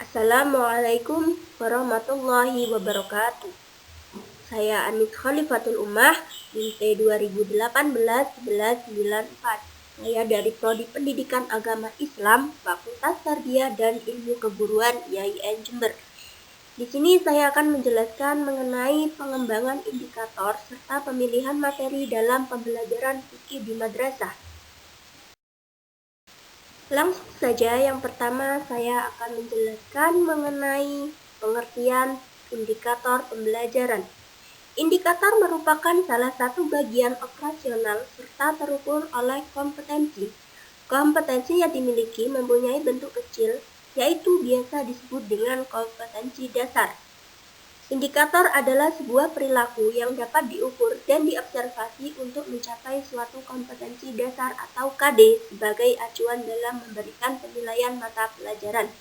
Assalamualaikum warahmatullahi wabarakatuh. Saya Anis Khalifatul Ummah, NIM 2018-1194. Saya dari Prodi Pendidikan Agama Islam, Fakultas Tarbiyah dan Ilmu Keguruan IAIN Jember. Di sini saya akan menjelaskan mengenai pengembangan indikator serta pemilihan materi dalam pembelajaran fikih di madrasah. Langsung saja, yang pertama saya akan menjelaskan mengenai pengertian indikator pembelajaran. Indikator merupakan salah satu bagian operasional serta terukur oleh kompetensi. Kompetensi yang dimiliki mempunyai bentuk kecil, yaitu biasa disebut dengan kompetensi dasar. Indikator adalah sebuah perilaku yang dapat diukur dan diobservasi untuk mencapai suatu kompetensi dasar atau KD sebagai acuan dalam memberikan penilaian mata pelajaran.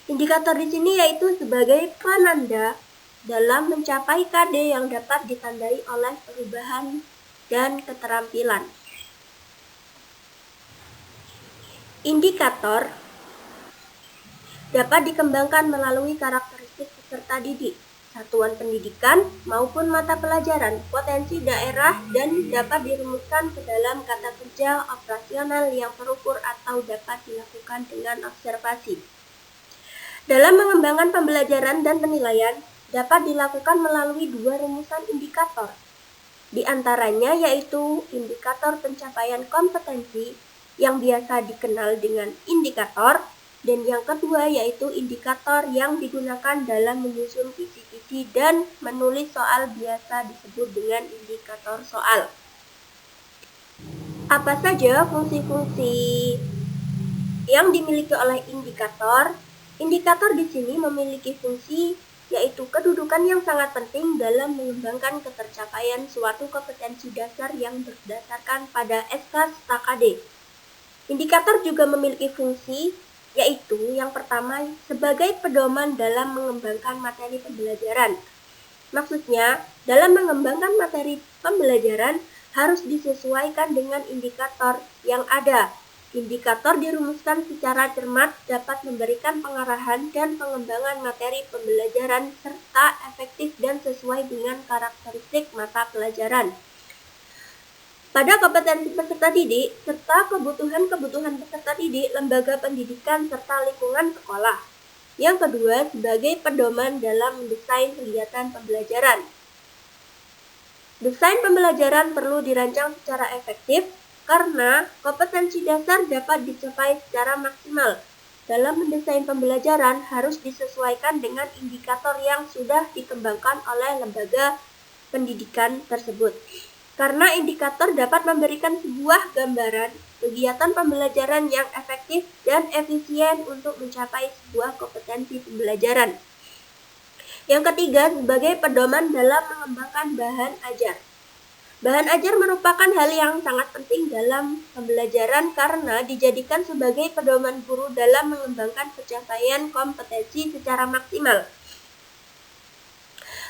Indikator di sini yaitu sebagai penanda dalam mencapai KD yang dapat ditandai oleh perubahan dan keterampilan. Indikator dapat dikembangkan melalui karakteristik peserta didik, satuan pendidikan, maupun mata pelajaran, potensi daerah, dan dapat dirumuskan ke dalam kata kerja operasional yang terukur atau dapat dilakukan dengan observasi. Dalam mengembangkan pembelajaran dan penilaian, dapat dilakukan melalui dua rumusan indikator. Di antaranya yaitu indikator pencapaian kompetensi yang biasa dikenal dengan indikator, dan yang kedua yaitu indikator yang digunakan dalam menyusun kisi-kisi dan menulis soal biasa disebut dengan indikator soal. Apa saja fungsi-fungsi yang dimiliki oleh indikator? Indikator di sini memiliki fungsi yaitu kedudukan yang sangat penting dalam mengembangkan ketercapaian suatu kompetensi dasar yang berdasarkan pada SK/KD. Indikator juga memiliki fungsi yaitu yang pertama sebagai pedoman dalam mengembangkan materi pembelajaran. Maksudnya, dalam mengembangkan materi pembelajaran harus disesuaikan dengan indikator yang ada. Indikator dirumuskan secara cermat dapat memberikan pengarahan dan pengembangan materi pembelajaran serta efektif dan sesuai dengan karakteristik mata pelajaran. Pada kompetensi peserta didik serta kebutuhan-kebutuhan peserta didik, lembaga pendidikan serta lingkungan sekolah. Yang kedua, sebagai pedoman dalam mendesain kegiatan pembelajaran. Desain pembelajaran perlu dirancang secara efektif karena kompetensi dasar dapat dicapai secara maksimal. Dalam mendesain pembelajaran harus disesuaikan dengan indikator yang sudah dikembangkan oleh lembaga pendidikan tersebut. Karena indikator dapat memberikan sebuah gambaran kegiatan pembelajaran yang efektif dan efisien untuk mencapai sebuah kompetensi pembelajaran. Yang ketiga, sebagai pedoman dalam mengembangkan bahan ajar. Bahan ajar merupakan hal yang sangat penting dalam pembelajaran karena dijadikan sebagai pedoman guru dalam mengembangkan pencapaian kompetensi secara maksimal.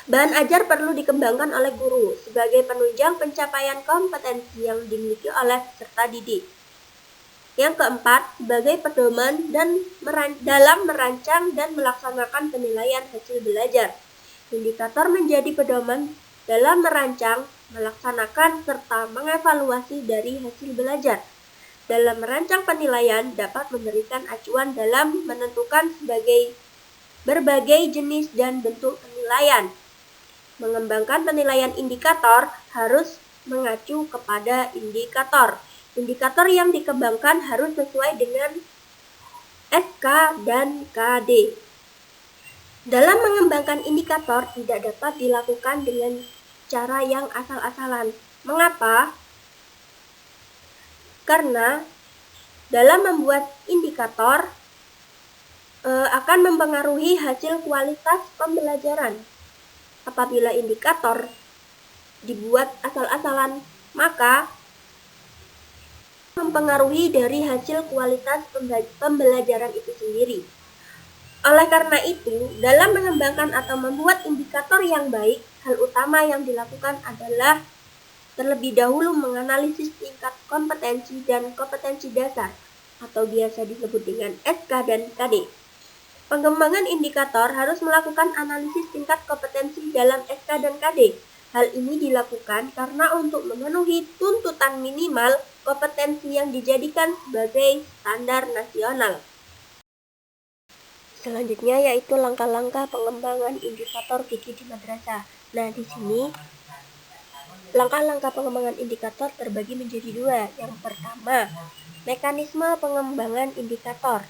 Bahan ajar perlu dikembangkan oleh guru sebagai penunjang pencapaian kompetensi yang dimiliki oleh peserta didik. Yang keempat, sebagai pedoman dalam merancang dan melaksanakan penilaian hasil belajar. Indikator menjadi pedoman dalam merancang, melaksanakan, serta mengevaluasi dari hasil belajar. Dalam merancang penilaian dapat memberikan acuan dalam menentukan berbagai jenis dan bentuk penilaian. Mengembangkan penilaian indikator harus mengacu kepada indikator. Indikator yang dikembangkan harus sesuai dengan SK dan KD. Dalam mengembangkan indikator tidak dapat dilakukan dengan cara yang asal-asalan. Mengapa? Karena dalam membuat indikator akan mempengaruhi hasil kualitas pembelajaran. Apabila indikator dibuat asal-asalan, maka mempengaruhi dari hasil kualitas pembelajaran itu sendiri. Oleh karena itu, dalam mengembangkan atau membuat indikator yang baik, hal utama yang dilakukan adalah terlebih dahulu menganalisis tingkat kompetensi dan kompetensi dasar, atau biasa disebut dengan SK dan KD. Pengembangan indikator harus melakukan analisis tingkat kompetensi dalam SK dan KD. Hal ini dilakukan karena untuk memenuhi tuntutan minimal kompetensi yang dijadikan sebagai standar nasional. Selanjutnya yaitu langkah-langkah pengembangan indikator fikih di madrasah. Nah, di sini langkah-langkah pengembangan indikator terbagi menjadi dua. Yang pertama, mekanisme pengembangan indikator,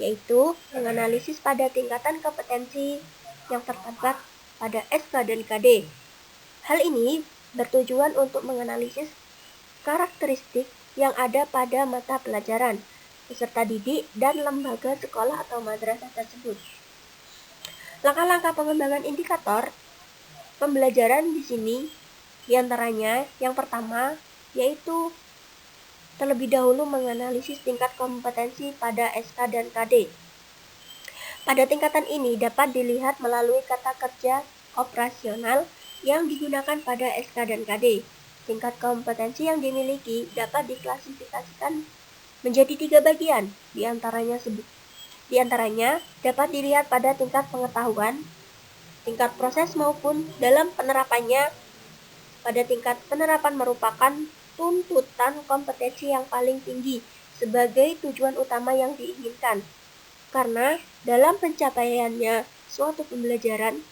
yaitu menganalisis pada tingkatan kompetensi yang terdapat pada SK dan KD. Hal ini bertujuan untuk menganalisis karakteristik yang ada pada mata pelajaran, peserta didik, dan lembaga sekolah atau madrasah tersebut. Langkah-langkah pengembangan indikator pembelajaran di sini diantaranya yang pertama yaitu terlebih dahulu menganalisis tingkat kompetensi pada SK dan KD. Pada tingkatan ini dapat dilihat melalui kata kerja operasional yang digunakan pada SK dan KD. Tingkat kompetensi yang dimiliki dapat diklasifikasikan menjadi 3 bagian, diantaranya dapat dilihat pada tingkat pengetahuan, tingkat proses maupun dalam penerapannya. Pada tingkat penerapan merupakan tuntutan kompetensi yang paling tinggi sebagai tujuan utama yang diinginkan. Karena dalam pencapaiannya suatu pembelajaran,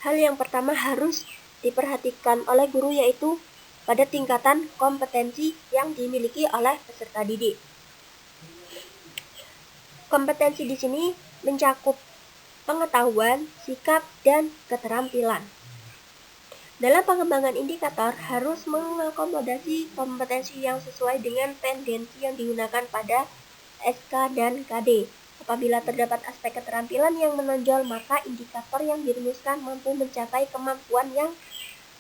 hal yang pertama harus diperhatikan oleh guru yaitu pada tingkatan kompetensi yang dimiliki oleh peserta didik. Kompetensi di sini mencakup pengetahuan, sikap, dan keterampilan. Dalam pengembangan indikator harus mengakomodasi kompetensi yang sesuai dengan tendensi yang digunakan pada SK dan KD. Apabila terdapat aspek keterampilan yang menonjol, maka indikator yang dirumuskan mampu mencapai kemampuan yang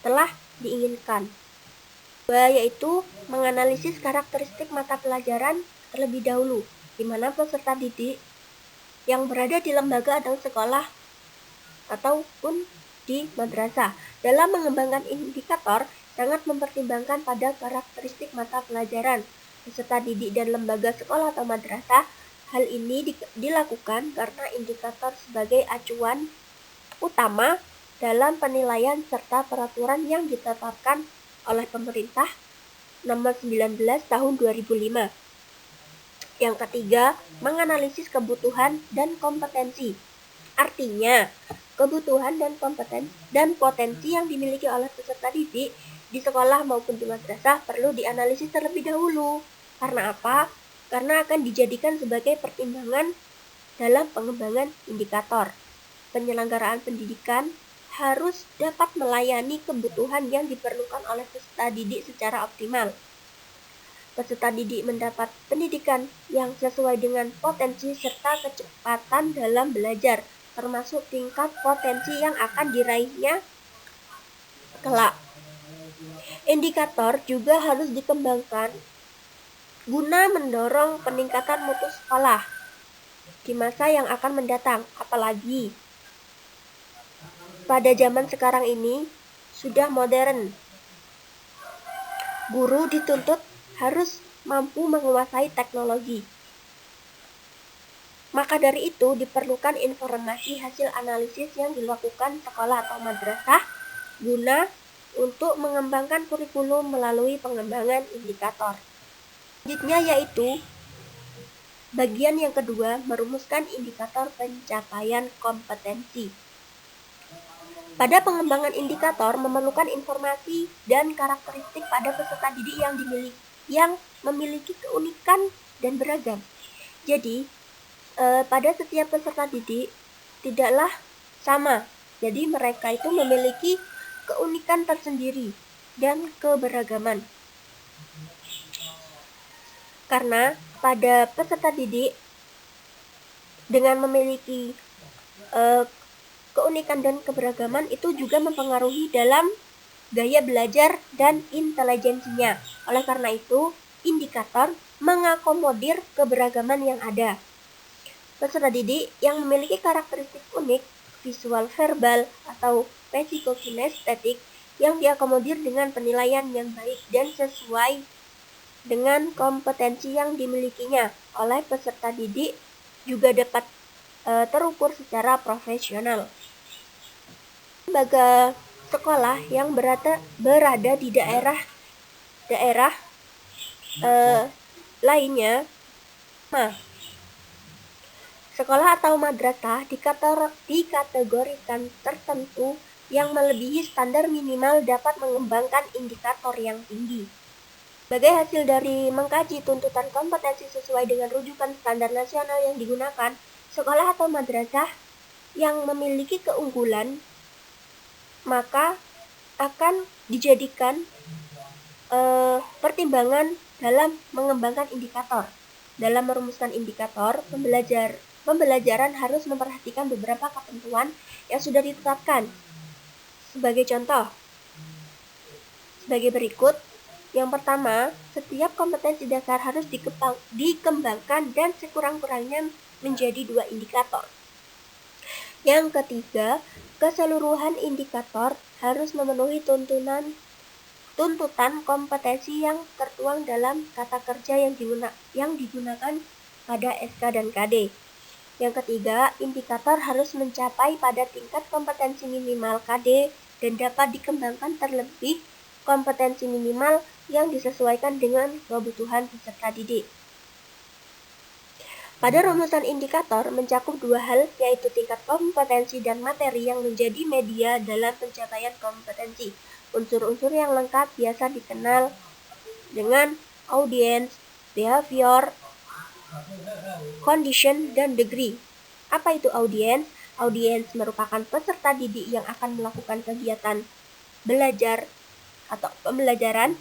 telah diinginkan. Yaitu menganalisis karakteristik mata pelajaran terlebih dahulu, di mana peserta didik yang berada di lembaga atau sekolah ataupun di madrasah dalam mengembangkan indikator sangat mempertimbangkan pada karakteristik mata pelajaran peserta didik dan lembaga sekolah atau madrasah. Hal ini dilakukan karena indikator sebagai acuan utama dalam penilaian serta peraturan yang ditetapkan oleh pemerintah nomor 19 tahun 2005. Yang ketiga, menganalisis kebutuhan dan kompetensi. Artinya, kebutuhan dan potensi yang dimiliki oleh peserta didik di sekolah maupun di madrasah perlu dianalisis terlebih dahulu. Karena apa? Karena akan dijadikan sebagai pertimbangan dalam pengembangan indikator. Penyelenggaraan pendidikan harus dapat melayani kebutuhan yang diperlukan oleh peserta didik secara optimal. Peserta didik mendapat pendidikan yang sesuai dengan potensi serta kecepatan dalam belajar, termasuk tingkat potensi yang akan diraihnya kelak. Indikator juga harus dikembangkan guna mendorong peningkatan mutu sekolah di masa yang akan mendatang. Apalagi pada zaman sekarang ini sudah modern. Guru dituntut harus mampu menguasai teknologi. Maka dari itu diperlukan informasi hasil analisis yang dilakukan sekolah atau madrasah guna untuk mengembangkan kurikulum melalui pengembangan indikator. Selanjutnya yaitu bagian yang kedua, merumuskan indikator pencapaian kompetensi. Pada pengembangan indikator memerlukan informasi dan karakteristik pada peserta didik yang memiliki keunikan dan beragam. Jadi, pada setiap peserta didik tidaklah sama. Jadi, mereka itu memiliki keunikan tersendiri dan keberagaman. Karena pada peserta didik dengan memiliki keunikan dan keberagaman itu juga mempengaruhi dalam gaya belajar dan intelijensinya. Oleh karena itu, indikator mengakomodir keberagaman yang ada. Peserta didik yang memiliki karakteristik unik, visual verbal atau psikokinestetik yang diakomodir dengan penilaian yang baik dan sesuai dengan kompetensi yang dimilikinya oleh peserta didik juga dapat terukur secara profesional. Lembaga sekolah yang berada di daerah lainnya, sekolah atau madrasah dikategorikan tertentu yang melebihi standar minimal dapat mengembangkan indikator yang tinggi. Sebagai hasil dari mengkaji tuntutan kompetensi sesuai dengan rujukan standar nasional yang digunakan, sekolah atau madrasah yang memiliki keunggulan maka akan dijadikan pertimbangan dalam mengembangkan indikator. Dalam merumuskan indikator, pembelajaran harus memperhatikan beberapa ketentuan yang sudah ditetapkan. Sebagai contoh, sebagai berikut. Yang pertama, setiap kompetensi dasar harus dikembangkan dan sekurang-kurangnya menjadi 2 indikator. Yang ketiga, keseluruhan indikator harus memenuhi tuntutan kompetensi yang tertuang dalam kata kerja yang digunakan pada SK dan KD. Yang ketiga, indikator harus mencapai pada tingkat kompetensi minimal KD dan dapat dikembangkan terlebih kompetensi minimal yang disesuaikan dengan kebutuhan peserta didik. Pada rumusan indikator mencakup 2 hal, yaitu tingkat kompetensi dan materi yang menjadi media dalam pencapaian kompetensi. Unsur-unsur yang lengkap biasa dikenal dengan audience, behavior, condition, dan degree. Apa itu audience? Audience merupakan peserta didik yang akan melakukan kegiatan belajar atau pembelajaran.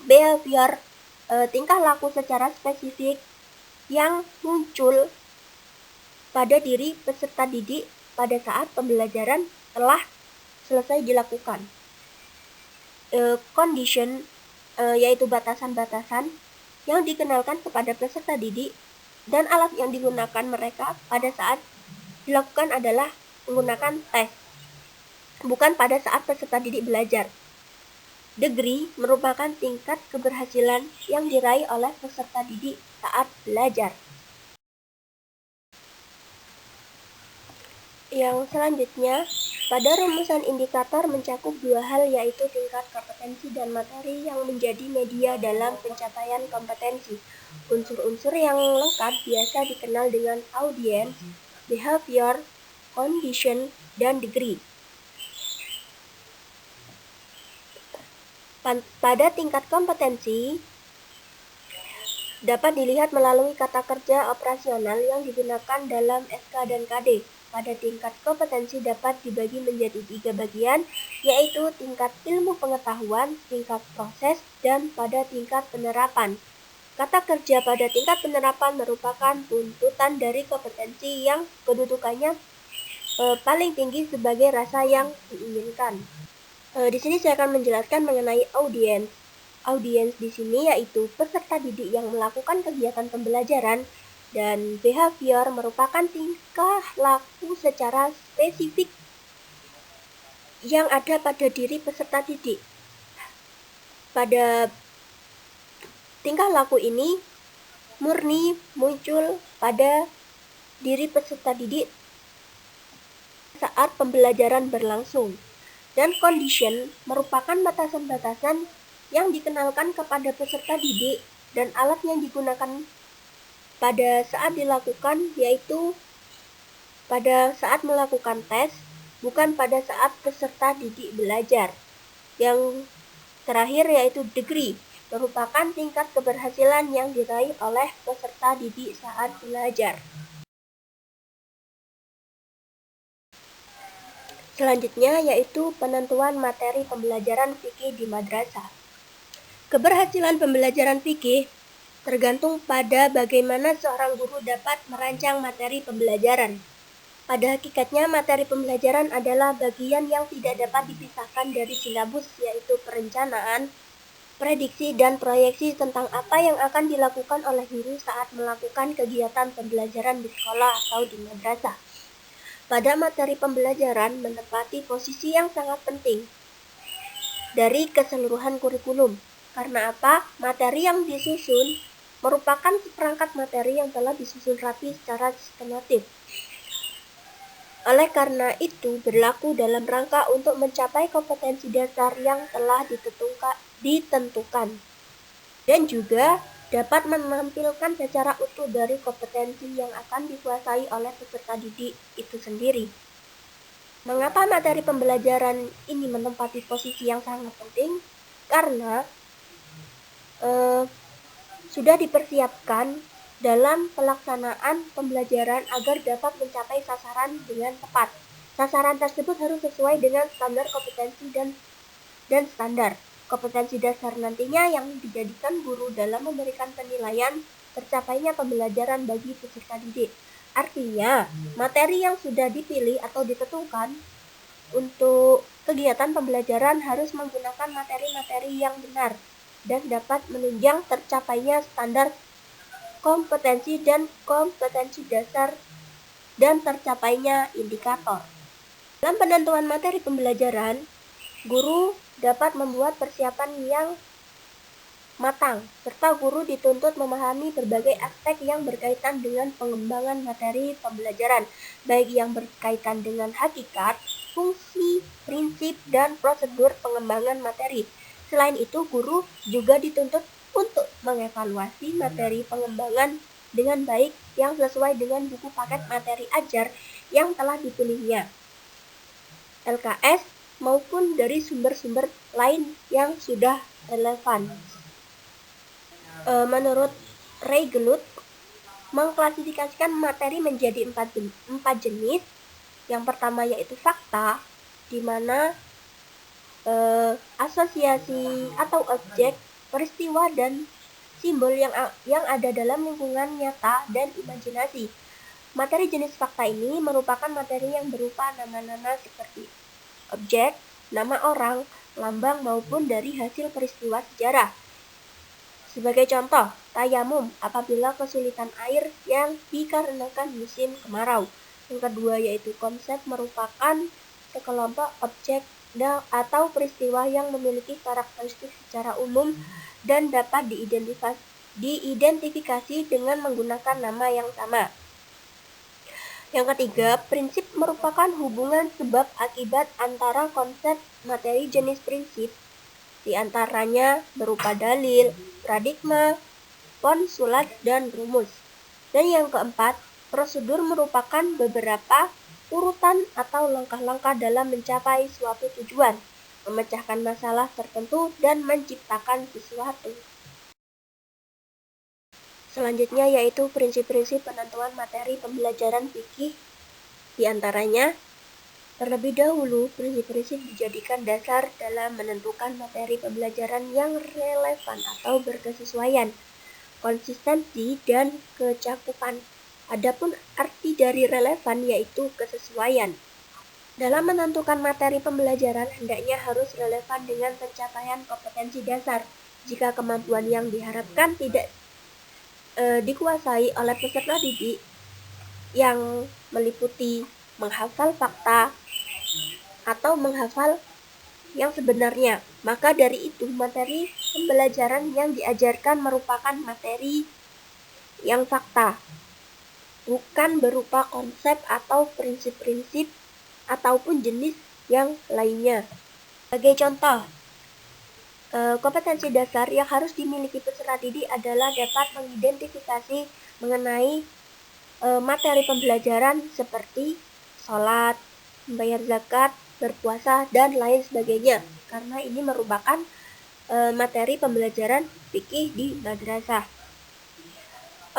Behavior, tingkah laku secara spesifik yang muncul pada diri peserta didik pada saat pembelajaran telah selesai dilakukan. Condition, yaitu batasan-batasan yang dikenalkan kepada peserta didik dan alat yang digunakan mereka pada saat dilakukan adalah menggunakan tes, bukan pada saat peserta didik belajar. Degree merupakan tingkat keberhasilan yang diraih oleh peserta didik saat belajar. Yang selanjutnya, pada rumusan indikator mencakup 2 hal, yaitu tingkat kompetensi dan materi yang menjadi media dalam pencapaian kompetensi. Unsur-unsur yang lengkap biasa dikenal dengan audience, behavior, condition, dan degree. Pada tingkat kompetensi dapat dilihat melalui kata kerja operasional yang digunakan dalam SK dan KD. Pada tingkat kompetensi dapat dibagi menjadi 3 bagian, yaitu tingkat ilmu pengetahuan, tingkat proses, dan pada tingkat penerapan. Kata kerja pada tingkat penerapan merupakan tuntutan dari kompetensi yang kedudukannya paling tinggi sebagai rasa yang diinginkan. Di sini saya akan menjelaskan mengenai audiens. Audiens di sini yaitu peserta didik yang melakukan kegiatan pembelajaran, dan behavior merupakan tingkah laku secara spesifik yang ada pada diri peserta didik. Pada tingkah laku ini murni muncul pada diri peserta didik saat pembelajaran berlangsung. Dan condition merupakan batasan-batasan yang dikenalkan kepada peserta didik dan alat yang digunakan pada saat dilakukan, yaitu pada saat melakukan tes, bukan pada saat peserta didik belajar. Yang terakhir yaitu degree, merupakan tingkat keberhasilan yang diraih oleh peserta didik saat belajar. Selanjutnya yaitu penentuan materi pembelajaran fikih di madrasah. Keberhasilan pembelajaran fikih tergantung pada bagaimana seorang guru dapat merancang materi pembelajaran. Pada hakikatnya, materi pembelajaran adalah bagian yang tidak dapat dipisahkan dari silabus, yaitu perencanaan, prediksi, dan proyeksi tentang apa yang akan dilakukan oleh guru saat melakukan kegiatan pembelajaran di sekolah atau di madrasah. Pada materi pembelajaran menempati posisi yang sangat penting dari keseluruhan kurikulum. Karena apa? Materi yang disusun merupakan seperangkat materi yang telah disusun rapi secara sistematis. Oleh karena itu, berlaku dalam rangka untuk mencapai kompetensi dasar yang telah ditentukan, dan juga dapat menampilkan secara utuh dari kompetensi yang akan dikuasai oleh peserta didik itu sendiri. Mengapa materi pembelajaran ini menempati posisi yang sangat penting? Karena sudah dipersiapkan dalam pelaksanaan pembelajaran agar dapat mencapai sasaran dengan tepat. Sasaran tersebut harus sesuai dengan standar kompetensi dan standar kompetensi dasar nantinya yang dijadikan guru dalam memberikan penilaian tercapainya pembelajaran bagi peserta didik. Artinya, materi yang sudah dipilih atau ditentukan untuk kegiatan pembelajaran harus menggunakan materi-materi yang benar dan dapat menunjang tercapainya standar kompetensi dan kompetensi dasar dan tercapainya indikator. Dalam penentuan materi pembelajaran, guru dapat membuat persiapan yang matang, serta guru dituntut memahami berbagai aspek yang berkaitan dengan pengembangan materi pembelajaran, baik yang berkaitan dengan hakikat, fungsi, prinsip, dan prosedur pengembangan materi. Selain itu, guru juga dituntut untuk mengevaluasi materi pengembangan dengan baik yang sesuai dengan buku paket materi ajar yang telah dipilihnya, LKS, maupun dari sumber-sumber lain yang sudah relevan. Menurut Ray Gelut, mengklasifikasikan materi menjadi empat jenis. Yang pertama yaitu fakta, di mana asosiasi atau objek, peristiwa, dan simbol yang ada dalam lingkungan nyata dan imajinasi. Materi jenis fakta ini merupakan materi yang berupa nama-nama seperti objek, nama orang, lambang, maupun dari hasil peristiwa sejarah. Sebagai contoh, tayamum apabila kesulitan air yang dikarenakan musim kemarau. Yang kedua yaitu konsep, merupakan sekelompok objek atau peristiwa yang memiliki karakteristik secara umum dan dapat diidentifikasi dengan menggunakan nama yang sama. Yang ketiga, prinsip merupakan hubungan sebab akibat antara konsep materi jenis prinsip, di antaranya berupa dalil, paradigma, postulat, dan rumus. Dan yang keempat, prosedur merupakan beberapa urutan atau langkah-langkah dalam mencapai suatu tujuan, memecahkan masalah tertentu, dan menciptakan sesuatu. Selanjutnya yaitu prinsip-prinsip penentuan materi pembelajaran fikih. Di antaranya, terlebih dahulu, prinsip-prinsip dijadikan dasar dalam menentukan materi pembelajaran yang relevan atau berkesesuaian, konsistensi, dan kecakupan. Adapun arti dari relevan yaitu kesesuaian. Dalam menentukan materi pembelajaran hendaknya harus relevan dengan pencapaian kompetensi dasar. Jika kemampuan yang diharapkan tidak dikuasai oleh peserta didik yang meliputi menghafal fakta atau menghafal yang sebenarnya, maka dari itu materi pembelajaran yang diajarkan merupakan materi yang fakta, bukan berupa konsep atau prinsip-prinsip ataupun jenis yang lainnya. Sebagai contoh, kompetensi dasar yang harus dimiliki peserta didik adalah dapat mengidentifikasi mengenai materi pembelajaran seperti sholat, membayar zakat, berpuasa, dan lain sebagainya, karena ini merupakan materi pembelajaran fikih di madrasah.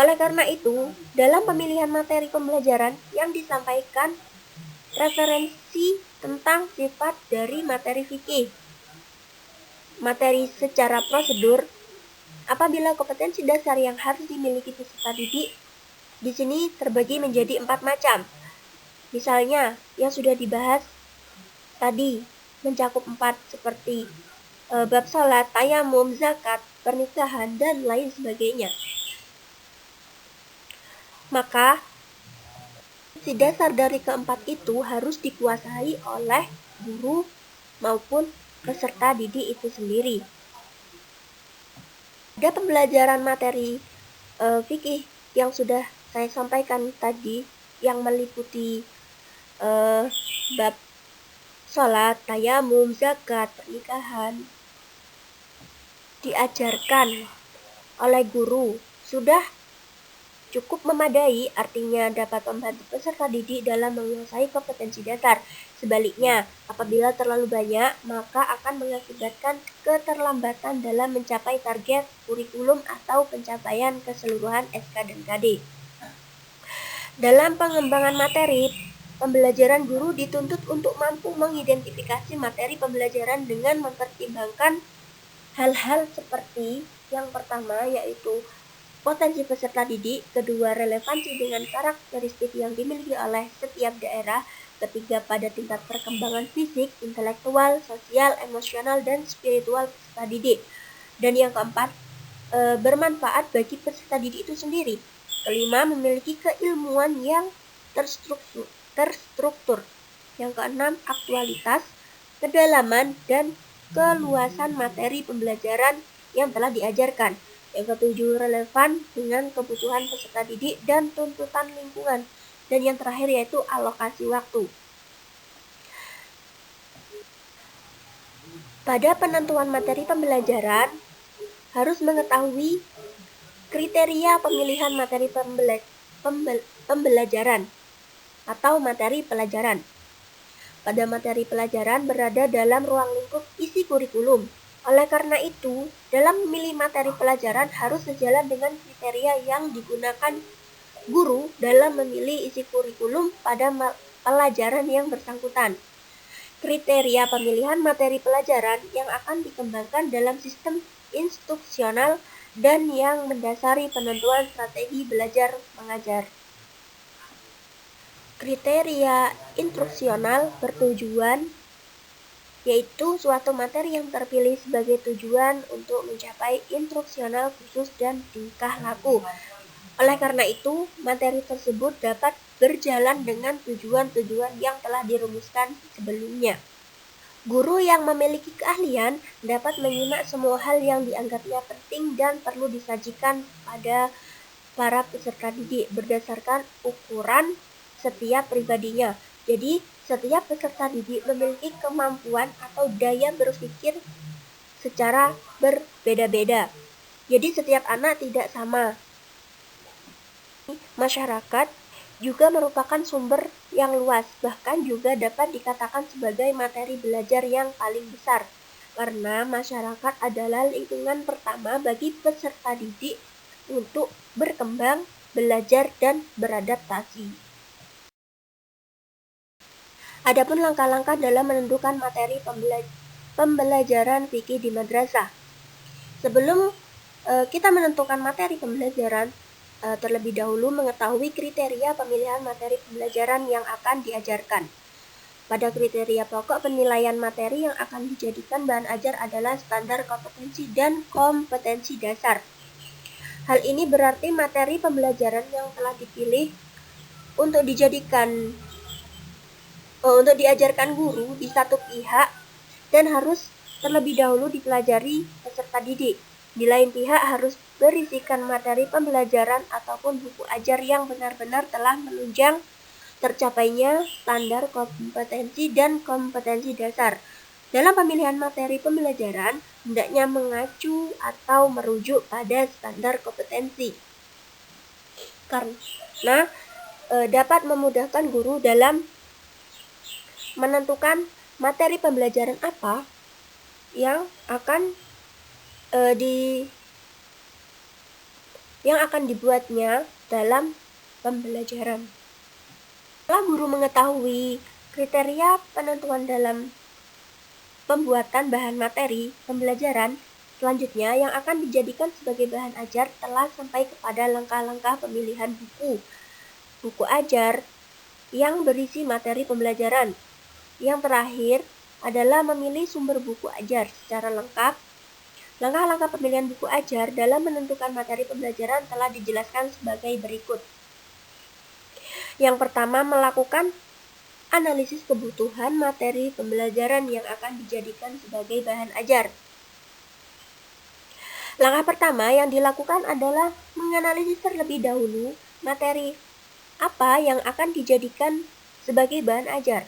Oleh karena itu, dalam pemilihan materi pembelajaran yang disampaikan referensi tentang sifat dari materi fikih. Materi secara prosedur, apabila kompetensi dasar yang harus dimiliki peserta didik di sini terbagi menjadi 4 macam. Misalnya, yang sudah dibahas tadi mencakup 4 seperti bab salat, tayamum, zakat, pernikahan, dan lain sebagainya. Maka, si dasar dari keempat itu harus dikuasai oleh guru maupun peserta didik itu sendiri. Pada pembelajaran materi fikih yang sudah saya sampaikan tadi, yang meliputi bab sholat, tayamum, zakat, pernikahan, diajarkan oleh guru sudah cukup memadai, artinya dapat membantu peserta didik dalam menguasai kompetensi dasar. Sebaliknya, apabila terlalu banyak, maka akan mengakibatkan keterlambatan dalam mencapai target kurikulum atau pencapaian keseluruhan SK dan KD. Dalam pengembangan materi pembelajaran, guru dituntut untuk mampu mengidentifikasi materi pembelajaran dengan mempertimbangkan hal-hal seperti yang pertama yaitu potensi peserta didik, kedua relevansi dengan karakteristik yang dimiliki oleh setiap daerah, ketiga pada tingkat perkembangan fisik, intelektual, sosial, emosional, dan spiritual peserta didik, dan yang keempat bermanfaat bagi peserta didik itu sendiri. Kelima, memiliki keilmuan yang terstruktur. Yang keenam, aktualitas, kedalaman, dan keluasan materi pembelajaran yang telah diajarkan. Yang ketujuh, relevan dengan kebutuhan peserta didik dan tuntutan lingkungan. Dan yang terakhir yaitu alokasi waktu. Pada penentuan materi pembelajaran, harus mengetahui kriteria pemilihan materi pembelajaran atau materi pelajaran. Pada materi pelajaran berada dalam ruang lingkup isi kurikulum. Oleh karena itu, dalam memilih materi pelajaran harus sejalan dengan kriteria yang digunakan guru dalam memilih isi kurikulum pada pelajaran yang bersangkutan. Kriteria pemilihan materi pelajaran yang akan dikembangkan dalam sistem instruksional dan yang mendasari penentuan strategi belajar mengajar. Kriteria instruksional bertujuan yaitu suatu materi yang terpilih sebagai tujuan untuk mencapai instruksional khusus dan tingkah laku. Oleh karena itu, materi tersebut dapat berjalan dengan tujuan-tujuan yang telah dirumuskan sebelumnya. Guru yang memiliki keahlian dapat menyimak semua hal yang dianggapnya penting dan perlu disajikan pada para peserta didik berdasarkan ukuran setiap pribadinya. Jadi, setiap peserta didik memiliki kemampuan atau daya berpikir secara berbeda-beda. Jadi, setiap anak tidak sama. Masyarakat juga merupakan sumber yang luas, bahkan juga dapat dikatakan sebagai materi belajar yang paling besar, karena masyarakat adalah lingkungan pertama bagi peserta didik untuk berkembang, belajar, dan beradaptasi. Adapun langkah-langkah dalam menentukan materi pembelajaran fikih di madrasah. Sebelum kita menentukan materi pembelajaran, terlebih dahulu mengetahui kriteria pemilihan materi pembelajaran yang akan diajarkan. Pada kriteria pokok penilaian materi yang akan dijadikan bahan ajar adalah standar kompetensi dan kompetensi dasar. Hal ini berarti materi pembelajaran yang telah dipilih untuk diajarkan guru di satu pihak dan harus terlebih dahulu dipelajari peserta didik. Di lain pihak harus berisikan materi pembelajaran ataupun buku ajar yang benar-benar telah menunjang tercapainya standar kompetensi dan kompetensi dasar. Dalam pemilihan materi pembelajaran, hendaknya mengacu atau merujuk pada standar kompetensi. Karena dapat memudahkan guru dalam menentukan materi pembelajaran apa yang akan dibuatnya dalam pembelajaran. Setelah guru mengetahui kriteria penentuan dalam pembuatan bahan materi pembelajaran, selanjutnya yang akan dijadikan sebagai bahan ajar telah sampai kepada langkah-langkah pemilihan buku ajar yang berisi materi pembelajaran. Yang terakhir adalah memilih sumber buku ajar secara lengkap. Langkah-langkah pemilihan buku ajar dalam menentukan materi pembelajaran telah dijelaskan sebagai berikut. Yang pertama, melakukan analisis kebutuhan materi pembelajaran yang akan dijadikan sebagai bahan ajar. Langkah pertama yang dilakukan adalah menganalisis terlebih dahulu materi apa yang akan dijadikan sebagai bahan ajar.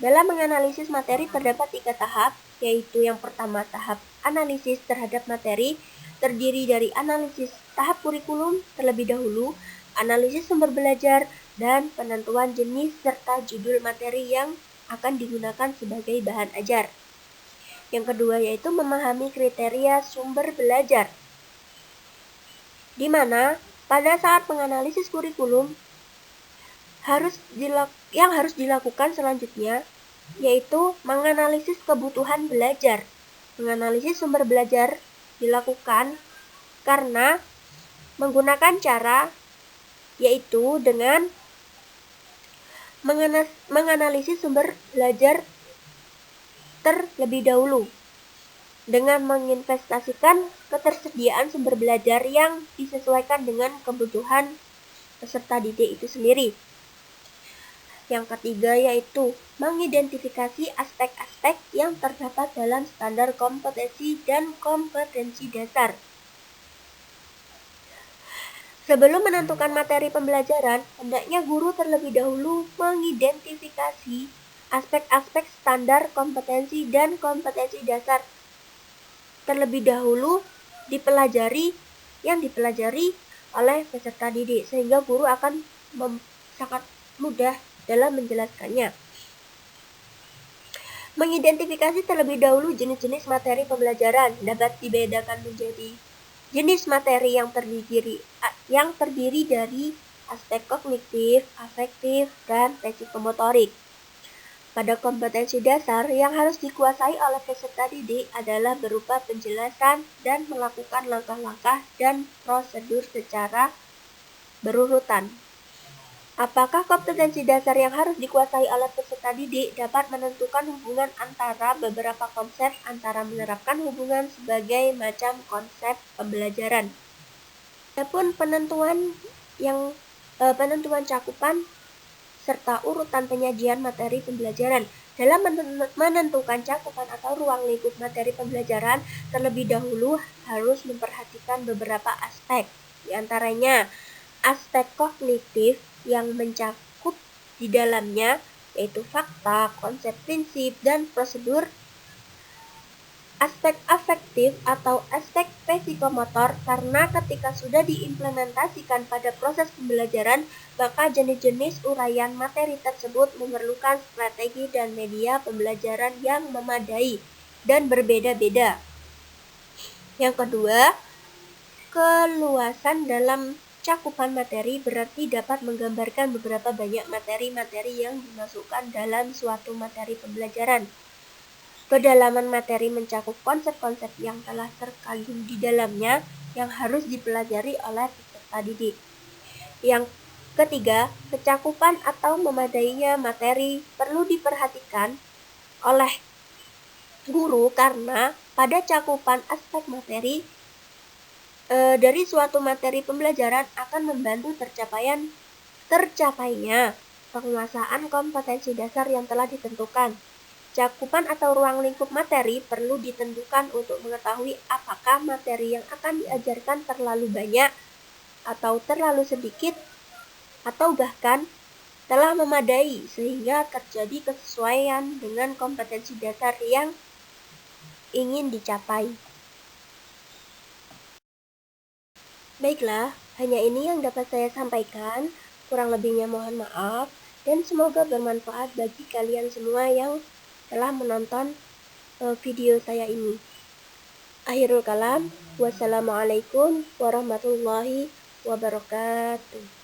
Dalam menganalisis materi terdapat 3 tahap, yaitu yang pertama tahap analisis terhadap materi, terdiri dari analisis tahap kurikulum terlebih dahulu, analisis sumber belajar, dan penentuan jenis serta judul materi yang akan digunakan sebagai bahan ajar. Yang kedua yaitu memahami kriteria sumber belajar, di mana pada saat menganalisis kurikulum yang harus dilakukan selanjutnya yaitu menganalisis kebutuhan belajar. Menganalisis sumber belajar dilakukan karena menggunakan cara yaitu dengan menganalisis sumber belajar terlebih dahulu dengan menginvestasikan ketersediaan sumber belajar yang disesuaikan dengan kebutuhan peserta didik itu sendiri. Yang ketiga yaitu mengidentifikasi aspek-aspek yang terdapat dalam standar kompetensi dan kompetensi dasar. Sebelum menentukan materi pembelajaran, hendaknya guru terlebih dahulu mengidentifikasi aspek-aspek standar kompetensi dan kompetensi dasar terlebih dahulu dipelajari oleh peserta didik, sehingga guru akan sangat mudah dalam menjelaskannya. Mengidentifikasi terlebih dahulu jenis-jenis materi pembelajaran dapat dibedakan menjadi jenis materi yang terdiri dari aspek kognitif, afektif, dan psikomotorik. Pada kompetensi dasar yang harus dikuasai oleh peserta didik adalah berupa penjelasan dan melakukan langkah-langkah dan prosedur secara berurutan. Apakah kompetensi dasar yang harus dikuasai oleh peserta didik dapat menentukan hubungan antara beberapa konsep antara menerapkan hubungan sebagai macam konsep pembelajaran. Adapun penentuan cakupan serta urutan penyajian materi pembelajaran. Dalam menentukan cakupan atau ruang lingkup materi pembelajaran, terlebih dahulu harus memperhatikan beberapa aspek, di antaranya aspek kognitif yang mencakup di dalamnya yaitu fakta, konsep, prinsip, dan prosedur. Aspek afektif atau aspek psikomotor karena ketika sudah diimplementasikan pada proses pembelajaran, maka jenis-jenis uraian materi tersebut memerlukan strategi dan media pembelajaran yang memadai dan berbeda-beda. Yang kedua, keluasan dalam cakupan materi berarti dapat menggambarkan beberapa banyak materi-materi yang dimasukkan dalam suatu materi pembelajaran. Kedalaman materi mencakup konsep-konsep yang telah terkandung di dalamnya yang harus dipelajari oleh peserta didik. Yang ketiga, kecakupan atau memadainya materi perlu diperhatikan oleh guru karena pada cakupan aspek materi dari suatu materi pembelajaran akan membantu tercapainya penguasaan kompetensi dasar yang telah ditentukan. Cakupan atau ruang lingkup materi perlu ditentukan untuk mengetahui apakah materi yang akan diajarkan terlalu banyak atau terlalu sedikit atau bahkan telah memadai sehingga terjadi kesesuaian dengan kompetensi dasar yang ingin dicapai. Baiklah, hanya ini yang dapat saya sampaikan. Kurang lebihnya mohon maaf dan semoga bermanfaat bagi kalian semua yang telah menonton video saya ini. Akhirul kalam, wassalamualaikum warahmatullahi wabarakatuh.